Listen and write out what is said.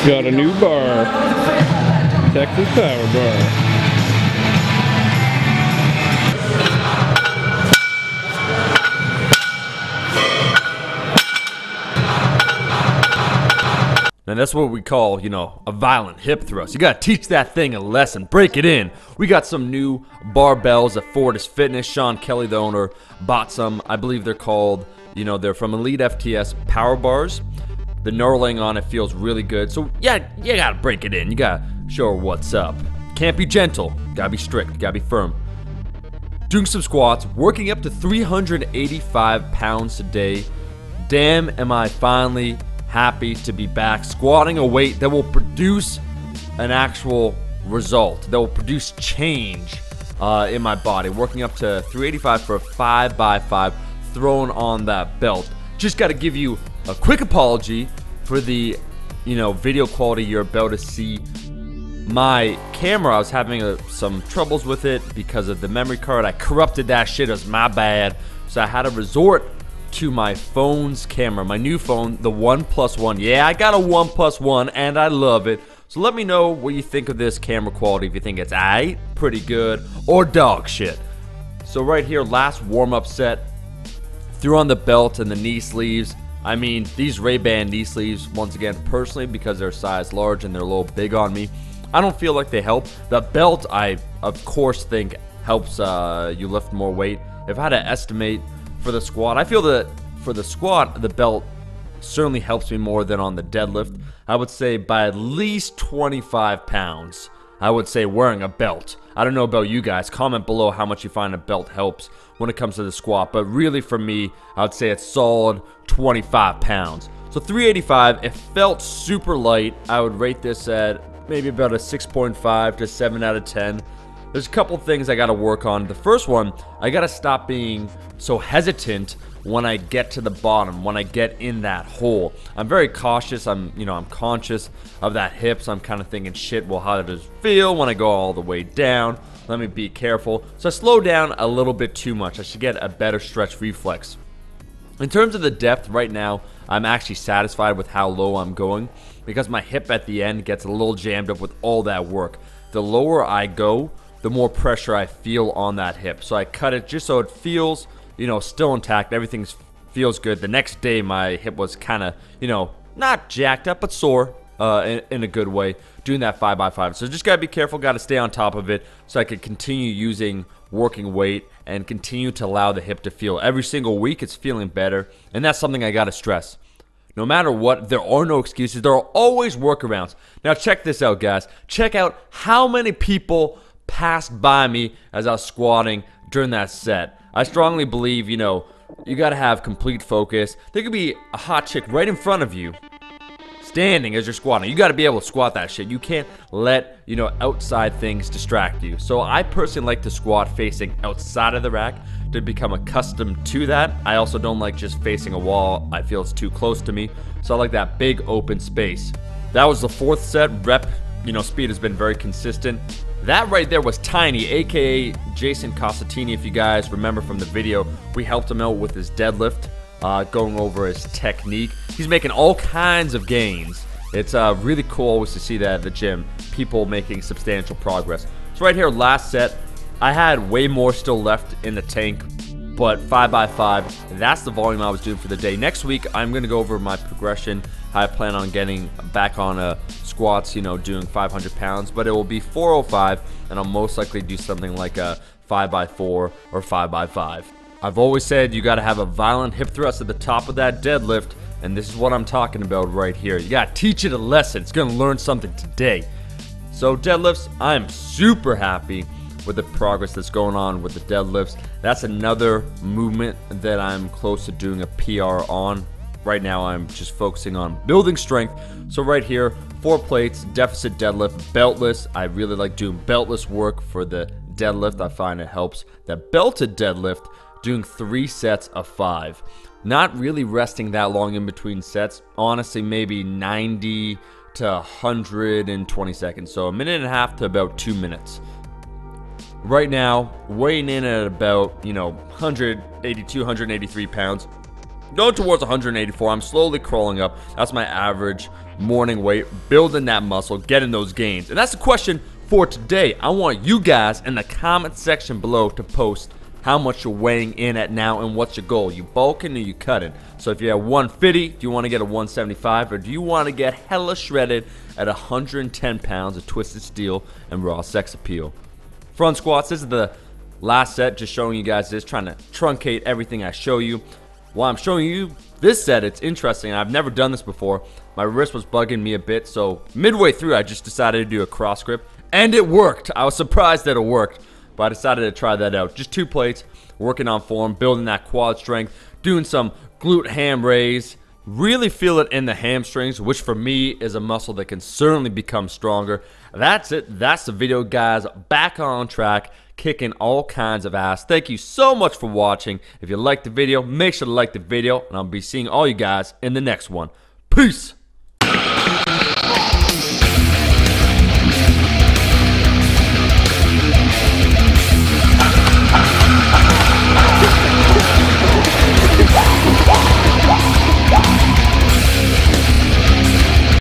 Got a new bar. Texas Power Bar. And that's what we call, you know, a violent hip thrust. You gotta teach that thing a lesson, break it in. We got some new barbells at Fortis Fitness. Sean Kelly, the owner, bought some. I believe they're called, you know, they're from Elite FTS Power Bars. The knurling on it feels really good. So yeah, you gotta break it in. You gotta show her what's up. Can't be gentle, gotta be strict, gotta be firm. Doing some squats, working up to 385 pounds today. Damn, am I finally happy to be back squatting a weight that will produce an actual result, that will produce change in my body. Working up to 385 for a 5x5 thrown on that belt. Just got to give you a quick apology for the, you know, video quality you're about to see. My camera, I was having some troubles with it because of the memory card. I corrupted that shit. It was my bad. So I had to resort to my phone's camera, my new phone, the OnePlus One. Yeah, I got a OnePlus One and I love it. So let me know what you think of this camera quality, if you think it's aight, pretty good, or dog shit. So right here, last warm-up set, threw on the belt and the knee sleeves. I mean, these Ray-Ban knee sleeves, once again, personally, because they're size large and they're a little big on me, I don't feel like they help. The belt, I, of course, think helps you lift more weight. If I had to estimate for the squat, I feel that for the squat, the belt certainly helps me more than on the deadlift. I would say by at least 25 pounds, I would say wearing a belt. I don't know about you guys. Comment below how much you find a belt helps when it comes to the squat. But really for me, I would say it's solid 25 pounds. So 385, it felt super light. I would rate this at maybe about a 6.5 to 7 out of 10. There's a couple things I got to work on. The first one, I got to stop being so hesitant when I get to the bottom, when I get in that hole. I'm very cautious. I'm conscious of that hip, so I'm kind of thinking, shit, well, how does it feel when I go all the way down? Let me be careful. So I slow down a little bit too much. I should get a better stretch reflex. In terms of the depth right now, I'm actually satisfied with how low I'm going because my hip at the end gets a little jammed up with all that work. The lower I go, the more pressure I feel on that hip. So I cut it just so it feels, you know, still intact. Everything feels good. The next day, my hip was kind of, you know, not jacked up, but sore in a good way, doing that 5x5. So just got to be careful, got to stay on top of it so I can continue using working weight and continue to allow the hip to feel. Every single week, it's feeling better, and that's something I got to stress. No matter what, there are no excuses. There are always workarounds. Now, check this out, guys. Check out how many people passed by me as I was squatting during that set. I strongly believe, you know, you gotta have complete focus. There could be a hot chick right in front of you standing as you're squatting. You gotta be able to squat that shit. You can't let, you know, outside things distract you. So I personally like to squat facing outside of the rack to become accustomed to that. I also don't like just facing a wall. I feel it's too close to me. So I like that big open space. That was the fourth set. Rep, you know, speed has been very consistent. That right there was Tiny, aka Jason Cosatini. If you guys remember from the video, we helped him out with his deadlift, going over his technique. He's making all kinds of gains. It's really cool always to see that at the gym, people making substantial progress. So right here, last set, I had way more still left in the tank, but 5x5, that's the volume I was doing for the day. Next week, I'm going to go over my progression, how I plan on getting back on squats, you know, doing 500 pounds, but it will be 405, and I'll most likely do something like a 5x4 or 5x5. I've always said you got to have a violent hip thrust at the top of that deadlift, and this is what I'm talking about right here. You got to teach it a lesson. It's going to learn something today. So deadlifts, I'm super happy with the progress that's going on with the deadlifts. That's another movement that I'm close to doing a PR on. Right now I'm just focusing on building strength. So right here, 4 plates, deficit deadlift, beltless. I really like doing beltless work for the deadlift. I find it helps. The belted deadlift, doing 3 sets of 5. Not really resting that long in between sets. Honestly, maybe 90 to 120 seconds. So a minute and a half to about 2 minutes. Right now, weighing in at about, you know, 182, 183 pounds. Going towards 184. I'm slowly crawling up. That's my average morning weight. Building that muscle, getting those gains. And that's the question for today. I want you guys in the comment section below to post how much you're weighing in at now and what's your goal. You bulking or you cutting? So if you're at 150, do you want to get a 175, or do you want to get hella shredded at 110 pounds of twisted steel and raw sex appeal? Front squats, this is the last set, just showing you guys this, trying to truncate everything I show you. While I'm showing you this set, it's interesting. I've never done this before. My wrist was bugging me a bit, so midway through I just decided to do a cross grip, and it worked. I was surprised that it worked, but I decided to try that out. Just 2 plates, working on form, building that quad strength, doing some glute ham raise. Really feel it in the hamstrings, which for me is a muscle that can certainly become stronger. That's it. That's the video, guys. Back on track, kicking all kinds of ass. Thank you so much for watching. If you liked the video, make sure to like the video, and I'll be seeing all you guys in the next one. Peace!